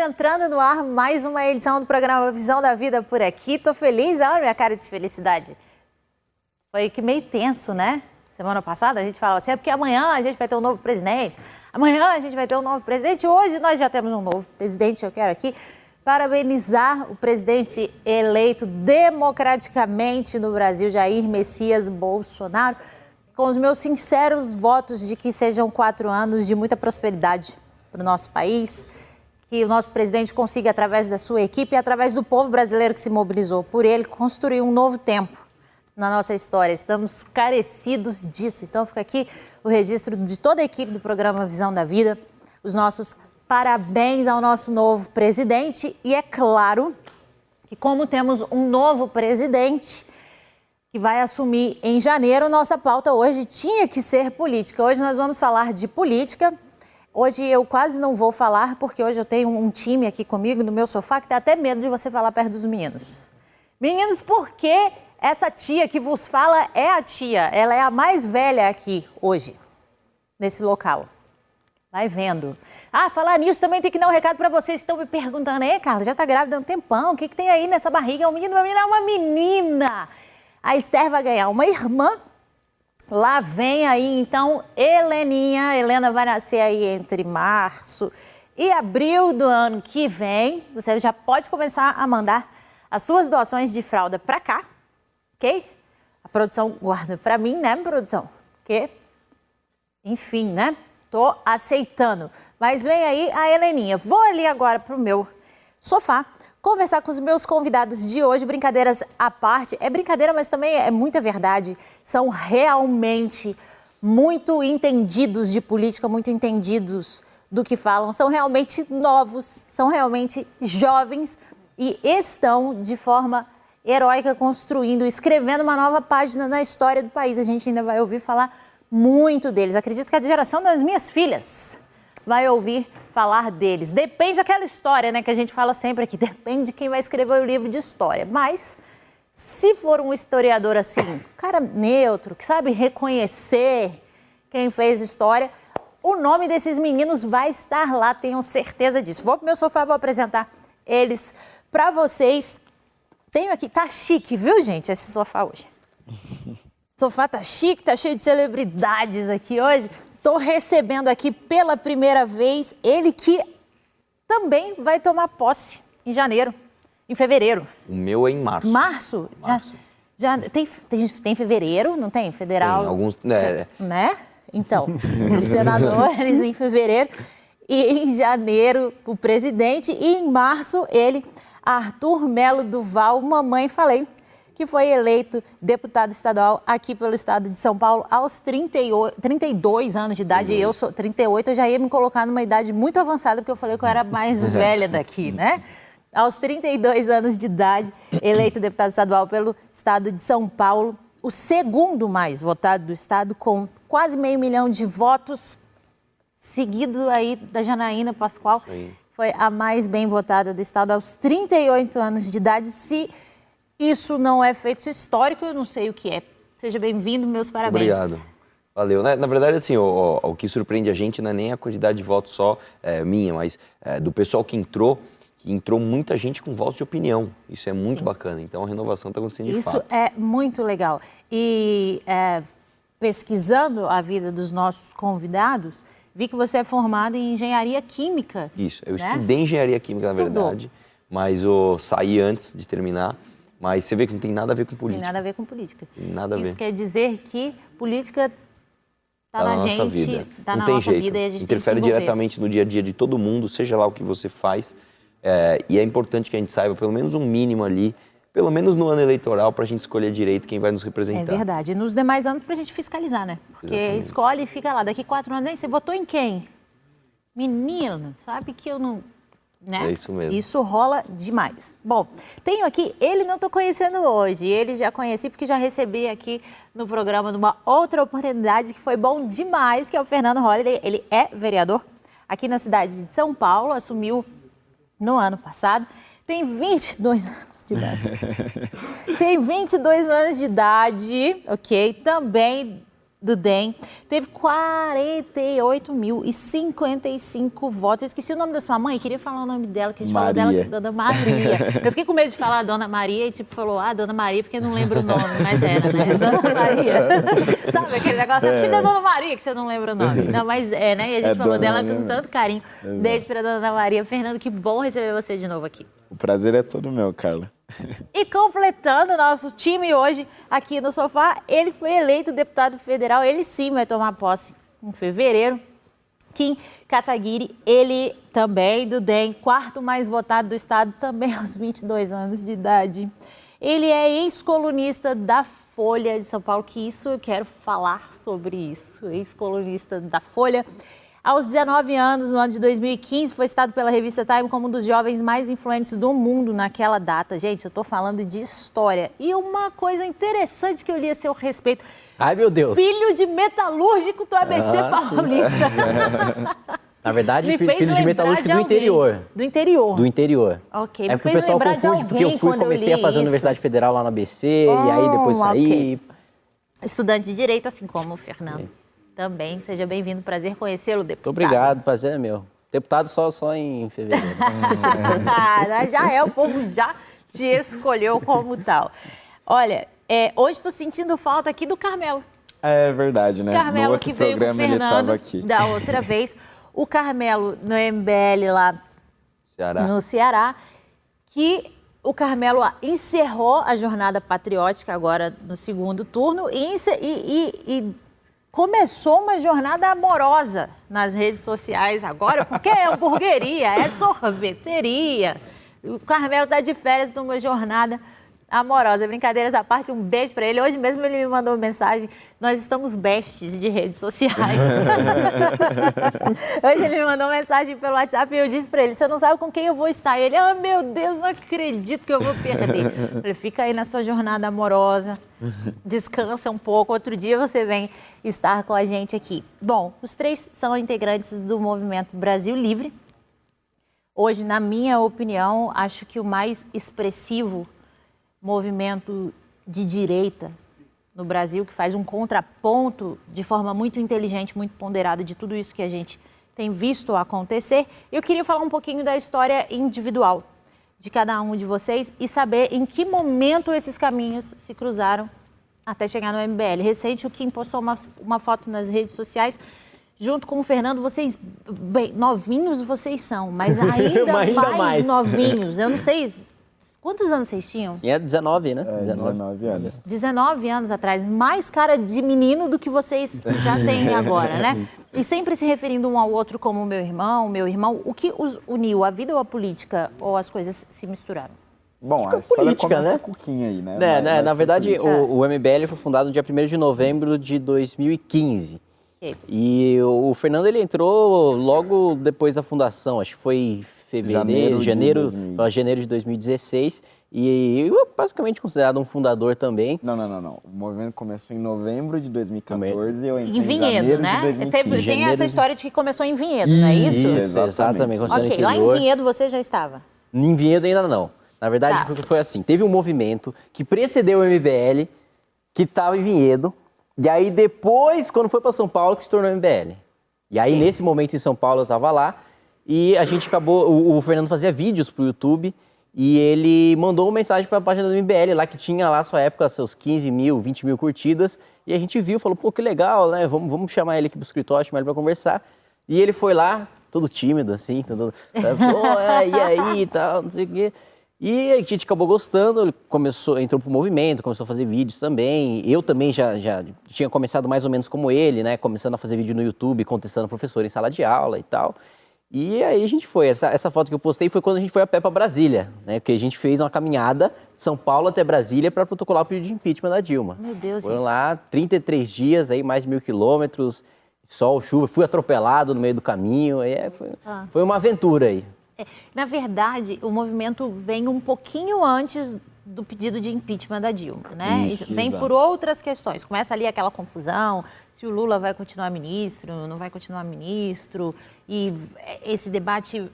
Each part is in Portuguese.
entrando no ar mais uma edição do programa Visão da Vida por aqui. Tô feliz, olha a minha cara de felicidade. Foi que meio tenso, né? Semana passada a gente falava assim, é porque amanhã a gente vai ter um novo presidente, amanhã a gente vai ter um novo presidente, hoje nós já temos um novo presidente. Eu quero aqui parabenizar o presidente eleito democraticamente no Brasil, Jair Messias Bolsonaro, com os meus sinceros votos de que sejam 4 anos de muita prosperidade para o nosso país, que o nosso presidente consiga, através da sua equipe e através do povo brasileiro que se mobilizou por ele, construir um novo tempo na nossa história. Estamos carecidos disso. Então fica aqui o registro de toda a equipe do programa Visão da Vida, os nossos parabéns ao nosso novo presidente. E é claro que, como temos um novo presidente que vai assumir em janeiro, nossa pauta hoje tinha que ser política. Hoje nós vamos falar de política. Hoje eu quase não vou falar, porque hoje eu tenho um time aqui comigo no meu sofá que dá até medo de você falar perto dos meninos. Meninos, porque essa tia que vos fala é a tia, ela é a mais velha aqui hoje, nesse local. Vai vendo. Ah, falar nisso também tem que dar um recado para vocês que estão me perguntando. Carla, já tá grávida há um tempão, o que tem aí nessa barriga? É um menino, uma menina? É uma menina. A Esther vai ganhar uma irmã. Lá vem aí, então, Heleninha. Helena vai nascer aí entre março e abril do ano que vem. Você já pode começar a mandar as suas doações de fralda para cá, ok? A produção guarda para mim, né, produção? Porque, enfim, né? Tô aceitando. Mas vem aí a Heleninha. Vou ali agora pro meu sofá conversar com os meus convidados de hoje. Brincadeiras à parte. É brincadeira, mas também é muita verdade. São realmente muito entendidos de política, muito entendidos do que falam. São realmente novos, são realmente jovens e estão de forma heróica construindo, escrevendo uma nova página na história do país. A gente ainda vai ouvir falar muito deles. Acredito que a geração das minhas filhas vai ouvir falar deles. Depende daquela história, né, que a gente fala sempre aqui. Depende de quem vai escrever o livro de história. Mas, se for um historiador assim, cara neutro, que sabe reconhecer quem fez história, o nome desses meninos vai estar lá, tenho certeza disso. Vou pro meu sofá, vou apresentar eles para vocês. Tenho aqui, tá chique, viu, gente, esse sofá hoje. O sofá tá chique, tá cheio de celebridades aqui hoje. Estou recebendo aqui pela primeira vez ele que também vai tomar posse em janeiro, em fevereiro. O meu é em março. Março? Março. Já tem fevereiro, não tem? Federal? Tem, alguns... Né? Então, os senadores em fevereiro e em janeiro o presidente e em março ele, Arthur Melo Duval, mamãe falei, que foi eleito deputado estadual aqui pelo estado de São Paulo aos 32 anos de idade. Eu sou 38, eu já ia me colocar numa idade muito avançada, porque eu falei que eu era mais velha daqui, né? Aos 32 anos de idade, eleito deputado estadual pelo estado de São Paulo, o segundo mais votado do estado, com quase 500 mil de votos, seguido aí da Janaína Pascoal, foi a mais bem votada do estado aos 38 anos de idade. Se isso não é feito histórico, eu não sei o que é. Seja bem-vindo, meus parabéns. Obrigado. Valeu. Na verdade, assim, o que surpreende a gente não é nem a quantidade de votos só minha, mas do pessoal que entrou muita gente com votos de opinião. Isso é muito bacana. Então, a renovação está acontecendo de fato. Isso é muito legal. E pesquisando a vida dos nossos convidados, vi que você é formado em engenharia química. Isso. Eu estudei engenharia química, na verdade, mas eu saí antes de terminar. Mas você vê que não tem nada a ver com política. Tem nada a ver com política. Tem nada a ver. Isso quer dizer que política está na nossa gente, vida. está na tem nossa jeito. vida e a gente interfere tem que se diretamente no dia a dia de todo mundo, seja lá o que você faz. E é importante que a gente saiba pelo menos um mínimo ali, pelo menos no ano eleitoral, para a gente escolher direito quem vai nos representar. É verdade. E nos demais anos para a gente fiscalizar, né? Porque escolhe e fica lá. Daqui 4 anos, você votou em quem? Menino, sabe que eu não... Né? É isso mesmo. Isso rola demais. Bom, tenho aqui, ele não estou conhecendo hoje, ele já conheci porque já recebi aqui no programa numa outra oportunidade que foi bom demais, que é o Fernando Holliday. Ele é vereador aqui na cidade de São Paulo, assumiu no ano passado, tem 22 anos de idade. Tem 22 anos de idade, ok? Também do DEM, teve 48.055 votos. Eu esqueci o nome da sua mãe, queria falar o nome dela, que a gente falou dela, Dona Maria. Eu fiquei com medo de falar Dona Maria e tipo falou, Dona Maria, porque não lembro o nome, mas era, né? Dona Maria. Sabe aquele negócio, filha da Dona Maria, que você não lembra o nome. Não, mas né? E a gente falou dela com tanto carinho. Beijo pra Dona Maria. Fernando, que bom receber você de novo aqui. O prazer é todo meu, Carla. E completando nosso time hoje aqui no sofá, ele foi eleito deputado federal, ele sim vai tomar posse em fevereiro. Kim Kataguiri, ele também do DEM, quarto mais votado do estado, também aos 22 anos de idade. Ele é ex-colunista da Folha de São Paulo, que isso eu quero falar sobre isso, ex-colunista da Folha. Aos 19 anos, no ano de 2015, foi citado pela revista Time como um dos jovens mais influentes do mundo naquela data. Gente, eu estou falando de história. E uma coisa interessante que eu li a seu respeito. Ai, meu Deus. Filho de metalúrgico do ABC paulista. Na verdade, filho de metalúrgico do interior. Do interior. Do interior. Ok. É porque o pessoal confunde, porque eu comecei a fazer a Universidade Federal lá no ABC, e aí depois saí. Okay. Estudante de Direito, assim como o Fernando. Também, seja bem-vindo, prazer conhecê-lo, deputado. Muito obrigado, prazer é meu. Deputado só em fevereiro. Já o povo já te escolheu como tal. Olha, hoje estou sentindo falta aqui do Carmelo. É verdade, né? Carmelo que veio com o Fernando da outra vez. O Carmelo no MBL lá no Ceará, que o Carmelo encerrou a jornada patriótica agora no segundo turno e começou uma jornada amorosa nas redes sociais agora, porque é hamburgueria, é sorveteria. O Carmelo está de férias numa jornada amorosa. Brincadeiras à parte, um beijo para ele. Hoje mesmo ele me mandou uma mensagem, nós estamos bestes de redes sociais. Hoje ele me mandou uma mensagem pelo WhatsApp e eu disse para ele, você não sabe com quem eu vou estar. Ele, meu Deus, não acredito que eu vou perder. Eu falei, fica aí na sua jornada amorosa, descansa um pouco, outro dia você vem estar com a gente aqui. Bom, os três são integrantes do Movimento Brasil Livre. Hoje, na minha opinião, acho que o mais expressivo movimento de direita no Brasil, que faz um contraponto de forma muito inteligente, muito ponderada de tudo isso que a gente tem visto acontecer. Eu queria falar um pouquinho da história individual de cada um de vocês e saber em que momento esses caminhos se cruzaram até chegar no MBL. Recente, o Kim postou uma foto nas redes sociais junto com o Fernando. Vocês, bem, novinhos vocês são, mas ainda mais novinhos. Eu não sei... Quantos anos vocês tinham? Tinha 19, né? 19 anos. 19 anos atrás. Mais cara de menino do que vocês já têm agora, né? E sempre se referindo um ao outro como meu irmão. O que os uniu? A vida ou a política? Ou as coisas se misturaram? Bom, a história política, começa né? com o Kim aí, né? Na verdade, o MBL foi fundado no dia 1º de novembro de 2015. E o Fernando, ele entrou logo depois da fundação, acho que foi janeiro de 2016, e eu basicamente considerado um fundador também. Não. O movimento começou em novembro de 2014 e eu entrei em Vinhedo, né? De 2015. Tem essa história de que começou em Vinhedo, não é isso? Isso, exatamente. Ok, lá em Vinhedo você já estava? Em Vinhedo ainda não. Na verdade, foi assim, teve um movimento que precedeu o MBL, que estava em Vinhedo, e aí depois, quando foi para São Paulo, que se tornou MBL. E aí, nesse momento em São Paulo, eu estava lá, e a gente acabou, o Fernando fazia vídeos pro YouTube, e ele mandou uma mensagem para a página do MBL lá, que tinha lá, sua época, seus 15 mil, 20 mil curtidas, e a gente viu, falou, pô, que legal, né, vamos chamar ele aqui pro escritório, chamar ele para conversar. E ele foi lá, todo tímido, assim, todo, pô, e aí e tal, não sei o quê. E a gente acabou gostando, ele entrou pro movimento, começou a fazer vídeos também. Eu também já tinha começado mais ou menos como ele, né? Começando a fazer vídeo no YouTube, contestando professor em sala de aula e tal. E aí a gente foi. Essa foto que eu postei foi quando a gente foi a pé para Brasília, né? Porque a gente fez uma caminhada de São Paulo até Brasília para protocolar o pedido de impeachment da Dilma. Meu Deus, Foram lá 33 dias, aí mais de 1.000 quilômetros, sol, chuva. Fui atropelado no meio do caminho. Aí foi uma aventura aí. Na verdade, o movimento vem um pouquinho antes do pedido de impeachment da Dilma, né? Isso, vem por outras questões. Começa ali aquela confusão, se o Lula vai continuar ministro, não vai continuar ministro, e esse debate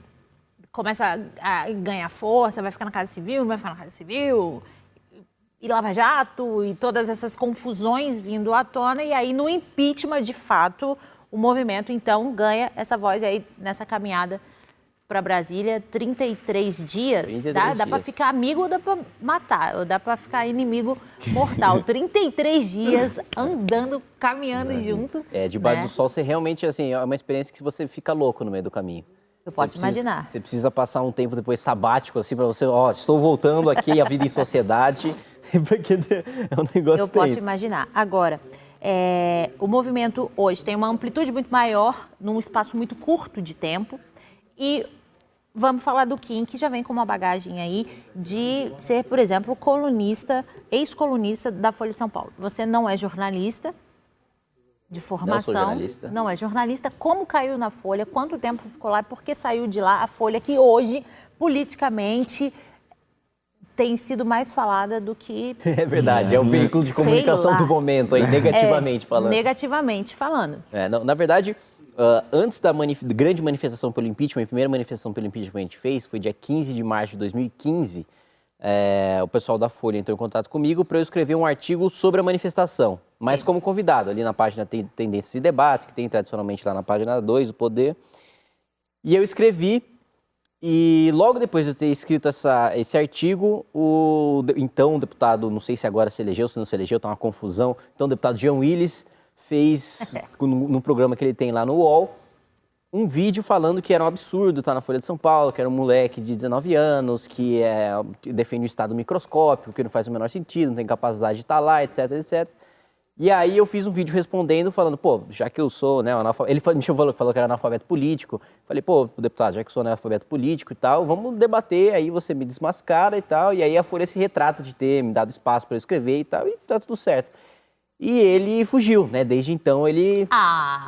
começa a ganhar força, vai ficar na Casa Civil, não vai ficar na Casa Civil. e Lava Jato e todas essas confusões vindo à tona, e aí no impeachment, de fato, o movimento, então, ganha essa voz aí nessa caminhada para Brasília, 33 dias. 33 dá para dias. ficar amigo ou dá para matar, ou dá para ficar inimigo mortal. 33 dias andando, caminhando junto. Debaixo né? do sol, você realmente, assim, é uma experiência que você fica louco no meio do caminho. Eu posso Você precisa- imaginar. Você precisa passar um tempo depois sabático, assim, pra você, estou voltando aqui à vida em sociedade, porque é um negócio Eu posso tenso. imaginar. Agora, o movimento hoje tem uma amplitude muito maior, num espaço muito curto de tempo. E vamos falar do Kim, que já vem com uma bagagem aí de ser, por exemplo, colunista, ex-colunista da Folha de São Paulo. Você não é jornalista de formação. Não sou jornalista. Não é jornalista. Como caiu na Folha? Quanto tempo ficou lá? Por que saiu de lá a Folha, que hoje, politicamente, tem sido mais falada do que... É verdade, é o veículo de Sei comunicação lá. do momento, aí, negativamente falando. Negativamente falando. Não, na verdade, antes da grande manifestação pelo impeachment, a primeira manifestação pelo impeachment que a gente fez foi dia 15 de março de 2015. O pessoal da Folha entrou em contato comigo para eu escrever um artigo sobre a manifestação, mas como convidado, ali na página tem Tendências e Debates, que tem tradicionalmente lá na página 2, o Poder. E eu escrevi, e logo depois de eu ter escrito esse artigo, o deputado, não sei se agora se elegeu, se não se elegeu, tá uma confusão, então o deputado Jean Willis fez, no programa que ele tem lá no UOL, um vídeo falando que era um absurdo estar na Folha de São Paulo, que era um moleque de 19 anos, que defende o Estado microscópico, que não faz o menor sentido, não tem capacidade de estar lá, etc, etc. E aí eu fiz um vídeo respondendo, falando, já que eu sou, né, ele me falou que era analfabeto político. Falei, deputado, já que eu sou analfabeto político e tal, vamos debater, aí você me desmascara e tal. E aí a Folha se retrata de ter me dado espaço para eu escrever e tal, e tá tudo certo. E ele fugiu, né? Desde então ele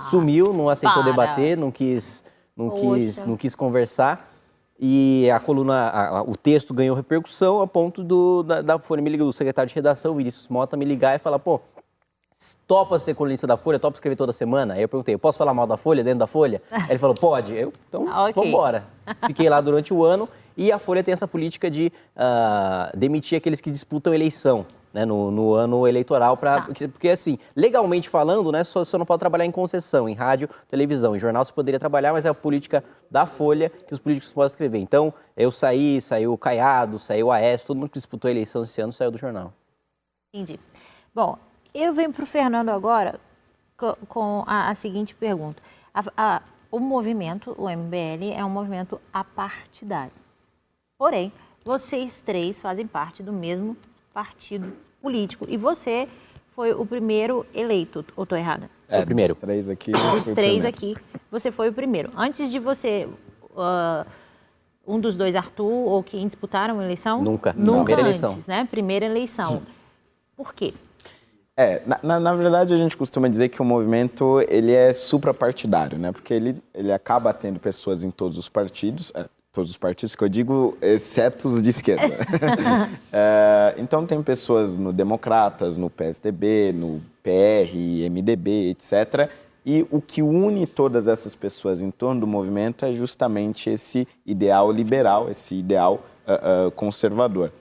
sumiu, não aceitou debater, não quis conversar. E a coluna, o texto ganhou repercussão a ponto da Folha me ligar, o secretário de redação, Vinícius Mota, me ligar e falar, topa ser colunista da Folha, topa escrever toda semana? Aí eu perguntei, eu posso falar mal da Folha, dentro da Folha? Aí ele falou, pode. Então, Ok. vamos embora. Fiquei lá durante o ano e a Folha tem essa política de demitir aqueles que disputam eleição, né, no ano eleitoral, porque assim, legalmente falando, né, você não pode trabalhar em concessão, em rádio, televisão, em jornal você poderia trabalhar, mas é a política da Folha que os políticos podem escrever. Então, saiu o Caiado, saiu o Aécio, todo mundo que disputou a eleição esse ano saiu do jornal. Entendi. Bom, eu venho para o Fernando agora com a seguinte pergunta. O movimento, o MBL, é um movimento apartidário. Porém, vocês três fazem parte do mesmo partido político. E você foi o primeiro eleito, ou estou errada? O primeiro. Os três aqui. Dos três aqui, você foi o primeiro. Antes de você, um dos dois, Arthur ou quem disputaram a eleição? Nunca. Nunca Primeira antes, eleição. né? Primeira eleição. Por quê? Na verdade, a gente costuma dizer que o movimento ele é suprapartidário, né? Porque ele acaba tendo pessoas em todos os partidos que eu digo, exceto os de esquerda. Então, tem pessoas no Democratas, no PSDB, no PR, MDB, etc. E o que une todas essas pessoas em torno do movimento é justamente esse ideal liberal, esse ideal conservador.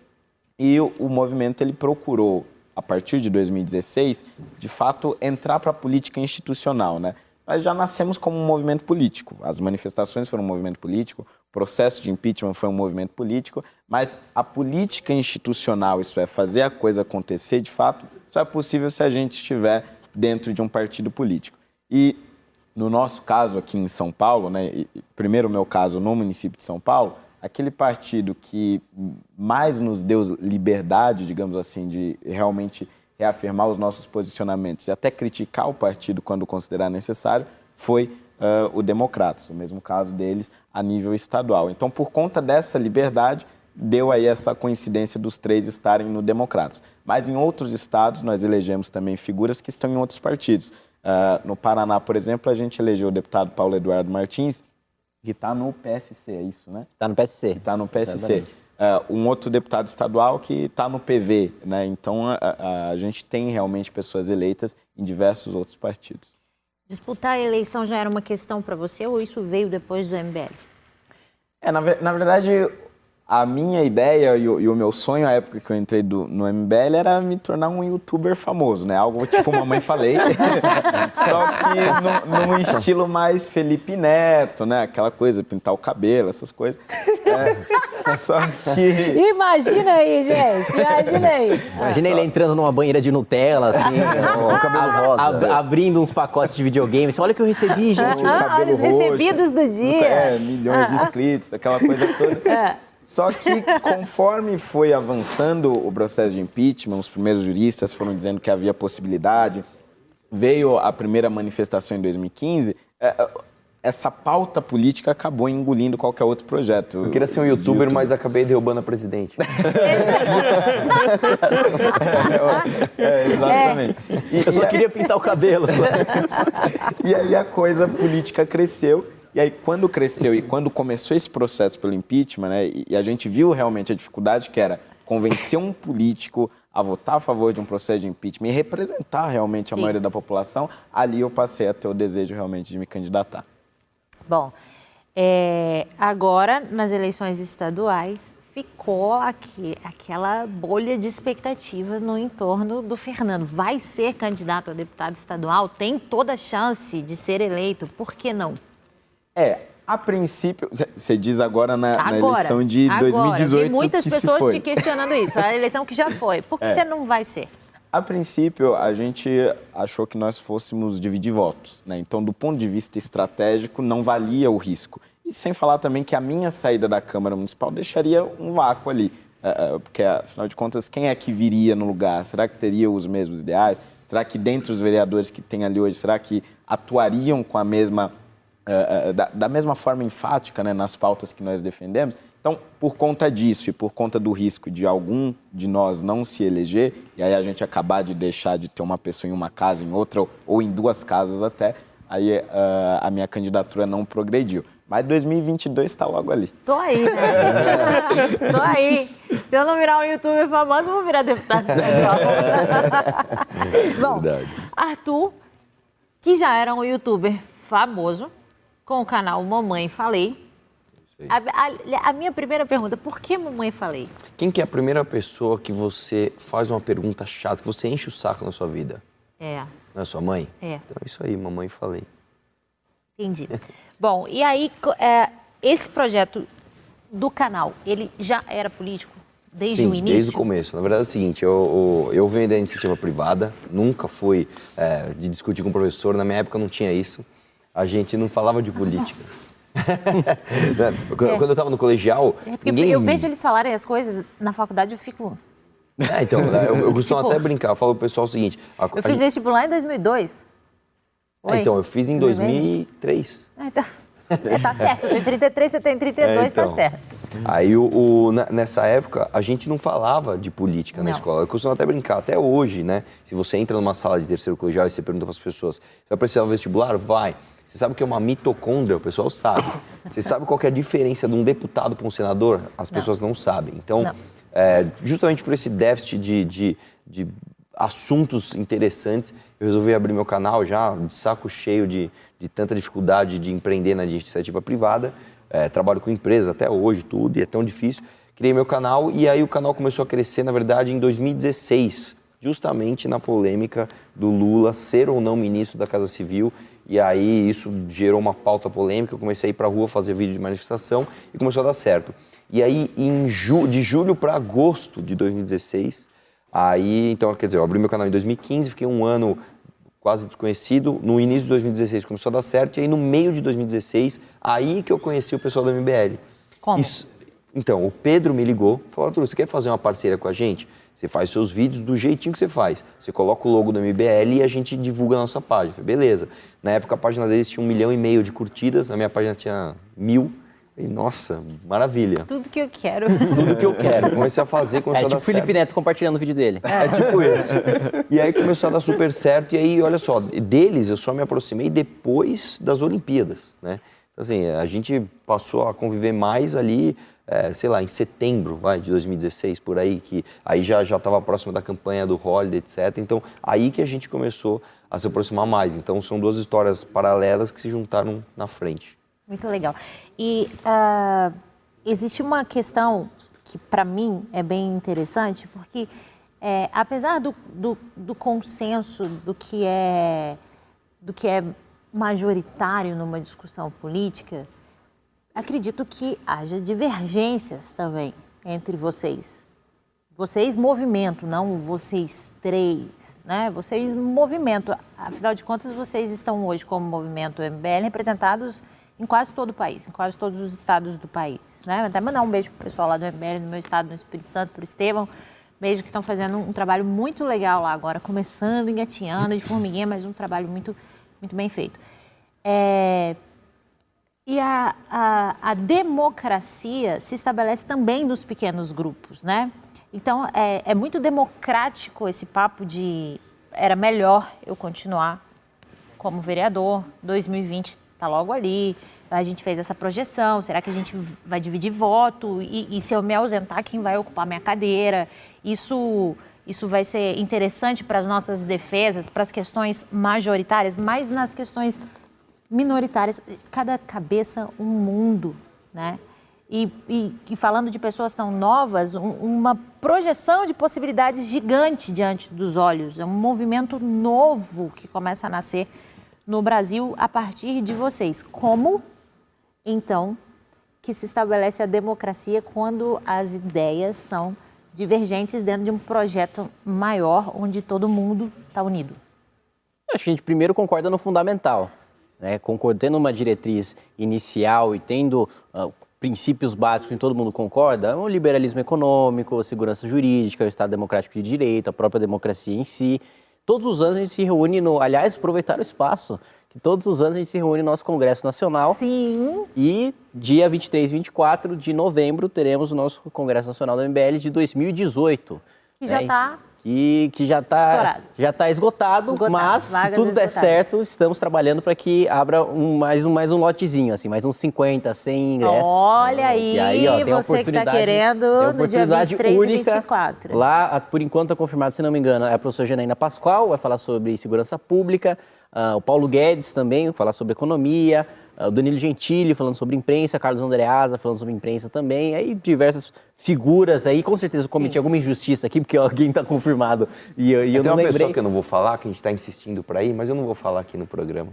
E o movimento ele procurou, a partir de 2016, de fato, entrar para a política institucional, né? Nós já nascemos como um movimento político. As manifestações foram um movimento político, o processo de impeachment foi um movimento político, mas a política institucional, isso é, fazer a coisa acontecer, de fato, só é possível se a gente estiver dentro de um partido político. E no nosso caso aqui em São Paulo, né, primeiro o meu caso no município de São Paulo, aquele partido que mais nos deu liberdade, digamos assim, de realmente reafirmar os nossos posicionamentos e até criticar o partido quando considerar necessário, foi o Democratas, o mesmo caso deles a nível estadual. Então, por conta dessa liberdade, deu aí essa coincidência dos três estarem no Democratas. Mas em outros estados, nós elegemos também figuras que estão em outros partidos. No Paraná, por exemplo, a gente elegeu o deputado Paulo Eduardo Martins, que está no PSC, é isso, né? Está no PSC. Está no PSC. Um outro deputado estadual que está no PV, né? Então, a gente tem realmente pessoas eleitas em diversos outros partidos. Disputar a eleição já era uma questão para você ou isso veio depois do MBL? Na verdade, A minha ideia e o meu sonho, à época que eu entrei no MBL, era me tornar um youtuber famoso, né? Algo tipo Mamãe Falei, só que num estilo mais Felipe Neto, né? Aquela coisa, pintar o cabelo, essas coisas. Só que... Imagina aí, gente, imagina aí. Imagina ele entrando numa banheira de Nutella, assim, Com o cabelo rosa. abrindo uns pacotes de videogame. Assim, olha o que eu recebi, gente. Olha os recebidos do dia. Milhões de inscritos, aquela coisa toda. Só que conforme foi avançando o processo de impeachment, os primeiros juristas foram dizendo que havia possibilidade, veio a primeira manifestação em 2015, essa pauta política acabou engolindo qualquer outro projeto. Eu queria ser um youtuber, mas acabei derrubando a presidente. Exatamente. Eu só queria pintar o cabelo. Só. E aí a coisa política cresceu. E aí, quando cresceu e quando começou esse processo pelo impeachment, né, e a gente viu realmente a dificuldade que era convencer um político a votar a favor de um processo de impeachment e representar realmente a maioria da população, ali eu passei a ter o desejo realmente de me candidatar. Bom, agora, nas eleições estaduais, ficou aquela bolha de expectativa no entorno do Fernando. Vai ser candidato a deputado estadual? Tem toda a chance de ser eleito? Por que não? A princípio, você diz agora na eleição de 2018 vi muitas que pessoas se foi. te questionando isso, a eleição que já foi. Por que você não vai ser? A princípio, a gente achou que nós fôssemos dividir votos, né? Então, do ponto de vista estratégico, não valia o risco. E sem falar também que a minha saída da Câmara Municipal deixaria um vácuo ali. Porque, afinal de contas, quem é que viria no lugar? Será que teria os mesmos ideais? Será que dentre os vereadores que tem ali hoje, será que atuariam com a mesma... da mesma forma enfática, né, nas pautas que nós defendemos? Então, por conta disso e por conta do risco de algum de nós não se eleger, e aí a gente acabar de deixar de ter uma pessoa em uma casa, em outra, ou em duas casas até, aí a minha candidatura não progrediu. Mas 2022 está logo ali. Tô aí, né? Tô aí. Se eu não virar um youtuber famoso, eu vou virar deputado estadual. Bom, Verdade. Arthur, que já era um youtuber famoso, com o canal Mamãe Falei. A minha primeira pergunta, por que Mamãe Falei? Quem que é a primeira pessoa que você faz uma pergunta chata, que você enche o saco na sua vida? Não é sua mãe? Então é isso aí, Mamãe Falei. Entendi. Bom, e aí, esse projeto do canal, ele já era político desde o início? Desde o começo. Na verdade é o seguinte, eu venho da iniciativa privada, nunca fui de discutir com o professor, na minha época não tinha isso. A gente não falava de política. Quando eu estava no colegial, eu vejo eles falarem as coisas na faculdade, eu fico... Então, eu costumo até brincar, eu falo pro pessoal o seguinte... Eu fiz vestibular em 2002. Então, eu fiz em 2003. Então, tá certo, eu tenho 33, você tem 32, então. Tá certo. Aí, nessa época, a gente não falava de política na escola. Eu costumo até brincar, até hoje, né? Se você entra numa sala de terceiro colegial e você pergunta para as pessoas, você vai precisar do vestibular? Vai. Você sabe o que é uma mitocôndria? O pessoal sabe. Você sabe qual que é a diferença de um deputado para um senador? As pessoas não sabem. Então, justamente por esse déficit de assuntos interessantes, eu resolvi abrir meu canal já de saco cheio de tanta dificuldade de empreender na iniciativa privada. Trabalho com empresas até hoje, tudo, e é tão difícil. Criei meu canal e aí o canal começou a crescer, na verdade, em 2016, justamente na polêmica do Lula ser ou não ministro da Casa Civil. E aí isso gerou uma pauta polêmica, eu comecei a ir para a rua fazer vídeo de manifestação e começou a dar certo. E aí, de julho para agosto de 2016, então, quer dizer, eu abri meu canal em 2015, fiquei um ano quase desconhecido. No início de 2016 começou a dar certo, e aí no meio de 2016, aí que eu conheci o pessoal da MBL. Como? Então, o Pedro me ligou, falou, Arthur, você quer fazer uma parceria com a gente? Você faz seus vídeos do jeitinho que você faz. Você coloca o logo do MBL e a gente divulga a nossa página. Eu falei, beleza. Na época a página deles tinha 1,5 milhão de curtidas, a minha página tinha 1.000. E, nossa, maravilha. Tudo que eu quero. Tudo que eu quero. Comecei a fazer, começou a dar tipo o Felipe Neto compartilhando o vídeo dele. É tipo isso. E aí começou a dar super certo. E aí, olha só, deles eu só me aproximei depois das Olimpíadas, né? Então, assim, a gente passou a conviver mais ali, sei lá, em setembro, de 2016, por aí, que aí já estava próximo da campanha do Holiday, etc. Então, aí que a gente começou a se aproximar mais. Então, são duas histórias paralelas que se juntaram na frente. Muito legal. E existe uma questão que, para mim, é bem interessante, porque apesar do consenso do que é majoritário numa discussão política, acredito que haja divergências também entre vocês. Vocês, movimento, não vocês três, né? Vocês, movimento. Afinal de contas, vocês estão hoje como movimento MBL representados em quase todo o país, em quase todos os estados do país, né? Até mandar um beijo pro pessoal lá do MBL, no meu estado, no Espírito Santo, pro Estevão. Beijo, que estão fazendo um trabalho muito legal lá agora, começando, engatinhando, de formiguinha, mas um trabalho muito, muito bem feito. E a democracia se estabelece também nos pequenos grupos, né? Então, é muito democrático esse papo de era melhor eu continuar como vereador, 2020 está logo ali, a gente fez essa projeção, será que a gente vai dividir voto? E se eu me ausentar, quem vai ocupar minha cadeira? Isso vai ser interessante para as nossas defesas, para as questões majoritárias, mas nas questões minoritárias, cada cabeça um mundo, né? E falando de pessoas tão novas, uma projeção de possibilidades gigante diante dos olhos. É um movimento novo que começa a nascer no Brasil a partir de vocês. Como, então, que se estabelece a democracia quando as ideias são divergentes dentro de um projeto maior, onde todo mundo está unido? Acho que a gente primeiro concorda no fundamental, né? Concordando numa diretriz inicial e tendo princípios básicos que todo mundo concorda, o liberalismo econômico, a segurança jurídica, o Estado democrático de direito, a própria democracia em si. Todos os anos a gente se reúne aliás, aproveitar o espaço, que todos os anos a gente se reúne no nosso Congresso Nacional. Sim. E dia 23 e 24 de novembro teremos o nosso Congresso Nacional do MBL de 2018. Que já está... Que já está esgotado, mas se tudo der certo, estamos trabalhando para que abra mais um lotezinho, assim, mais uns 50, 100 ingressos. Olha aí, e aí ó, tem você que está querendo no dia 23 única, e 24. Lá, por enquanto, está confirmado, se não me engano, é a professora Janaína Pascoal, vai falar sobre segurança pública, o Paulo Guedes também vai falar sobre economia, o Danilo Gentili falando sobre imprensa, Carlos Andreasa falando sobre imprensa também, aí diversas figuras aí, com certeza eu cometi alguma injustiça aqui, porque alguém está confirmado e eu não lembrei. Tem uma pessoa que eu não vou falar, que a gente está insistindo para ir, mas eu não vou falar aqui no programa.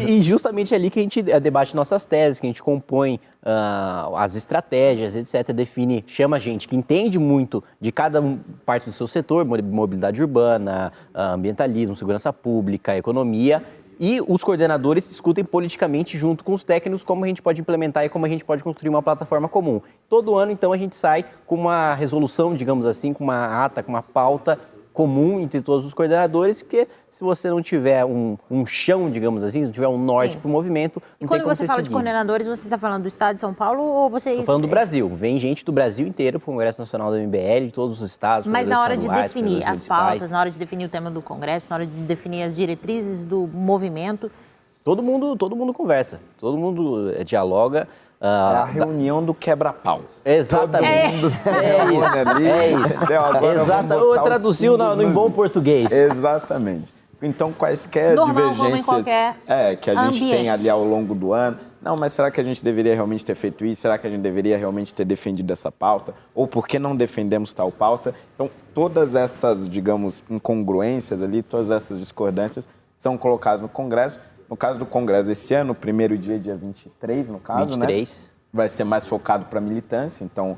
E justamente ali que a gente debate nossas teses, que a gente compõe as estratégias, etc., define, chama gente que entende muito de cada parte do seu setor, mobilidade urbana, ambientalismo, segurança pública, economia, e os coordenadores discutem politicamente junto com os técnicos como a gente pode implementar e como a gente pode construir uma plataforma comum. Todo ano, então, a gente sai com uma resolução, digamos assim, com uma ata, com uma pauta comum entre todos os coordenadores, porque se você não tiver um chão, digamos assim, não tiver um norte para o movimento, não tem como você fala de coordenadores, você está falando do Estado de São Paulo ou você... Estou falando do Brasil. Vem gente do Brasil inteiro para o Congresso Nacional do MBL, de todos os estados. Mas na hora de definir as pautas, na hora de definir o tema do Congresso, na hora de definir as diretrizes do movimento... Todo mundo conversa, todo mundo dialoga. É a reunião do quebra-pau. Exatamente. É isso. Exato. Eu traduziu em bom português. Exatamente. Então, quaisquer divergências que a gente tem ali ao longo do ano. Não, mas será que a gente deveria realmente ter feito isso? Será que a gente deveria realmente ter defendido essa pauta? Ou por que não defendemos tal pauta? Então, todas essas, digamos, incongruências ali, todas essas discordâncias são colocadas no Congresso. No caso do Congresso esse ano, o primeiro dia 23, no caso, 23. Né? Vai ser mais focado para militância, então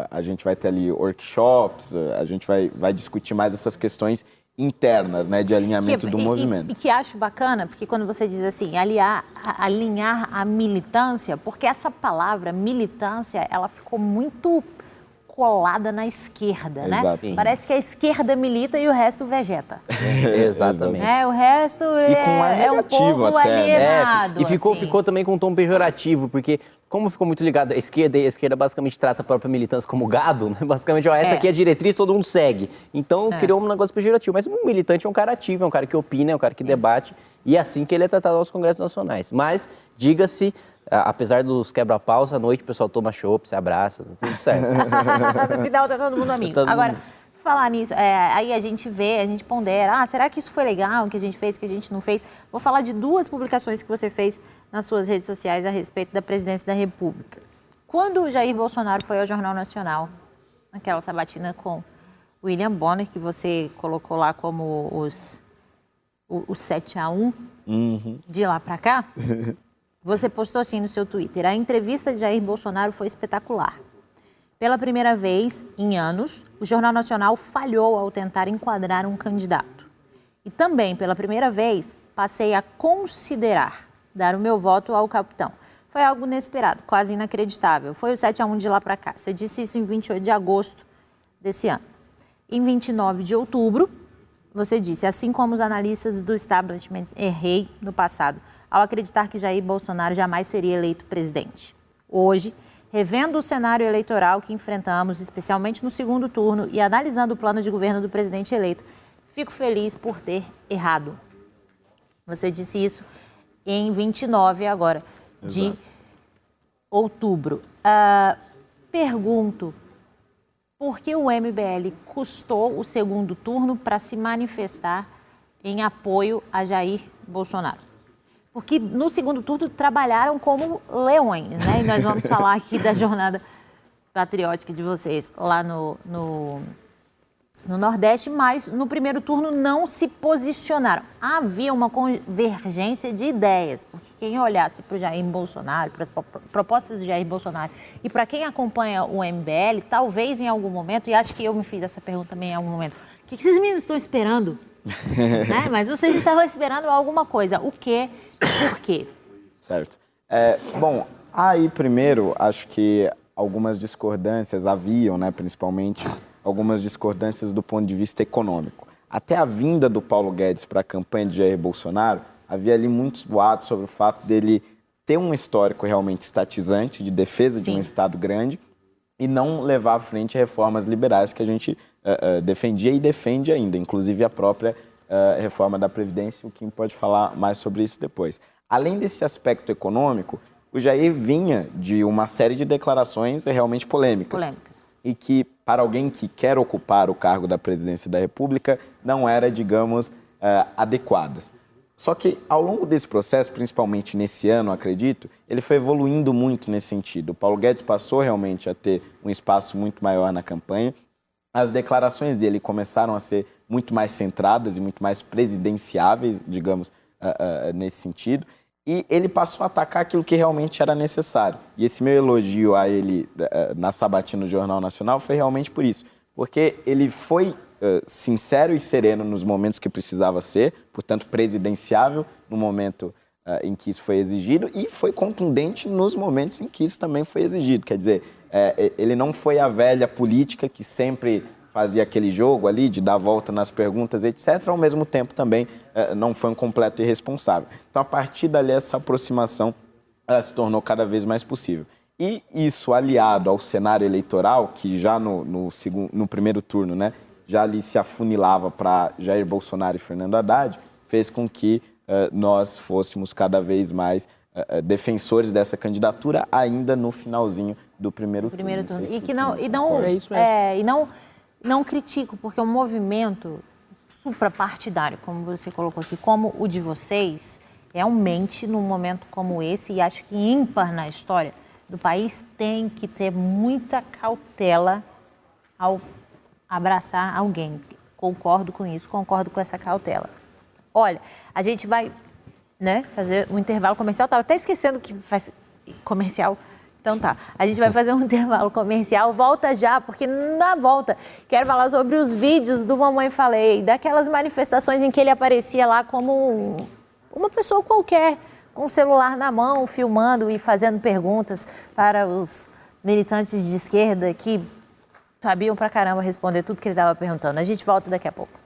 a gente vai ter ali workshops, a gente vai discutir mais essas questões internas, né, de alinhamento do movimento. E que acho bacana, porque quando você diz assim, alinhar a militância, porque essa palavra militância, ela ficou muito colada na esquerda, né? Parece que a esquerda milita e o resto vegeta. Exatamente. O resto é um povo alienado. E ficou também com um tom pejorativo, porque como ficou muito ligado à esquerda, e a esquerda basicamente trata a própria militância como gado, né? Basicamente, essa aqui é a diretriz, todo mundo segue. Então, criou um negócio pejorativo. Mas um militante é um cara ativo, é um cara que opina, é um cara que debate, e é assim que ele é tratado aos congressos nacionais. Mas, diga-se, apesar dos quebra-paus, à noite o pessoal toma chopp, se abraça, tá tudo certo. No final tá todo mundo amigo. Agora, Falar nisso, aí a gente vê, a gente pondera, será que isso foi legal, que a gente fez, que a gente não fez? Vou falar de 2 publicações que você fez nas suas redes sociais a respeito da presidência da República. Quando o Jair Bolsonaro foi ao Jornal Nacional, naquela sabatina com William Bonner, que você colocou lá como os 7-1, de lá para cá, você postou assim no seu Twitter: a entrevista de Jair Bolsonaro foi espetacular. Pela primeira vez em anos, o Jornal Nacional falhou ao tentar enquadrar um candidato. E também, pela primeira vez, passei a considerar dar o meu voto ao capitão. Foi algo inesperado, quase inacreditável. Foi o 7-1 de lá para cá. Você disse isso em 28 de agosto desse ano. Em 29 de outubro, você disse: assim como os analistas do establishment, errei no passado ao acreditar que Jair Bolsonaro jamais seria eleito presidente. Hoje, revendo o cenário eleitoral que enfrentamos, especialmente no segundo turno, e analisando o plano de governo do presidente eleito, fico feliz por ter errado. Você disse isso em 29 agora de outubro. Pergunto, por que o MBL custou o segundo turno para se manifestar em apoio a Jair Bolsonaro? Porque no segundo turno trabalharam como leões, né? E nós vamos falar aqui da jornada patriótica de vocês lá no Nordeste, mas no primeiro turno não se posicionaram. Havia uma convergência de ideias, porque quem olhasse para o Jair Bolsonaro, para as propostas do Jair Bolsonaro e para quem acompanha o MBL, talvez em algum momento, e acho que eu me fiz essa pergunta também em algum momento, o que esses meninos estão esperando? Né? Mas vocês estavam esperando alguma coisa. O quê? Por quê? Certo. Bom, aí primeiro, acho que algumas discordâncias haviam, né, principalmente algumas discordâncias do ponto de vista econômico. Até a vinda do Paulo Guedes para a campanha de Jair Bolsonaro, havia ali muitos boatos sobre o fato dele ter um histórico realmente estatizante, de defesa de um Estado grande, e não levar à frente reformas liberais que a gente defendia e defende ainda, inclusive a própria reforma da Previdência. O Kim pode falar mais sobre isso depois. Além desse aspecto econômico, o Jair vinha de uma série de declarações realmente polêmicas. E que, para alguém que quer ocupar o cargo da presidência da República, não era, digamos, adequadas. Só que, ao longo desse processo, principalmente nesse ano, acredito, ele foi evoluindo muito nesse sentido. O Paulo Guedes passou realmente a ter um espaço muito maior na campanha. As declarações dele começaram a ser muito mais centradas e muito mais presidenciáveis, digamos, nesse sentido. E ele passou a atacar aquilo que realmente era necessário. E esse meu elogio a ele na sabatina do Jornal Nacional foi realmente por isso. Porque ele foi sincero e sereno nos momentos que precisava ser, portanto presidenciável no momento em que isso foi exigido, e foi contundente nos momentos em que isso também foi exigido. Quer dizer, ele não foi a velha política que sempre fazia aquele jogo ali de dar volta nas perguntas, etc. Ao mesmo tempo também não foi um completo irresponsável. Então, a partir dali, essa aproximação se tornou cada vez mais possível. E isso, aliado ao cenário eleitoral, que já no primeiro turno, né, já ali se afunilava para Jair Bolsonaro e Fernando Haddad, fez com que nós fôssemos cada vez mais defensores dessa candidatura ainda no finalzinho do primeiro turno. E não critico, porque o movimento suprapartidário, como você colocou aqui, como o de vocês, realmente num momento como esse, e acho que ímpar na história do país, tem que ter muita cautela ao abraçar alguém. Concordo com isso, concordo com essa cautela. Olha, a gente vai, né, fazer um intervalo comercial. Estava até esquecendo que faz comercial. Então tá, a gente vai fazer um intervalo comercial, volta já, porque na volta quero falar sobre os vídeos do Mamãe Falei, daquelas manifestações em que ele aparecia lá como uma pessoa qualquer, com o celular na mão, filmando e fazendo perguntas para os militantes de esquerda que sabiam pra caramba responder tudo que ele estava perguntando. A gente volta daqui a pouco.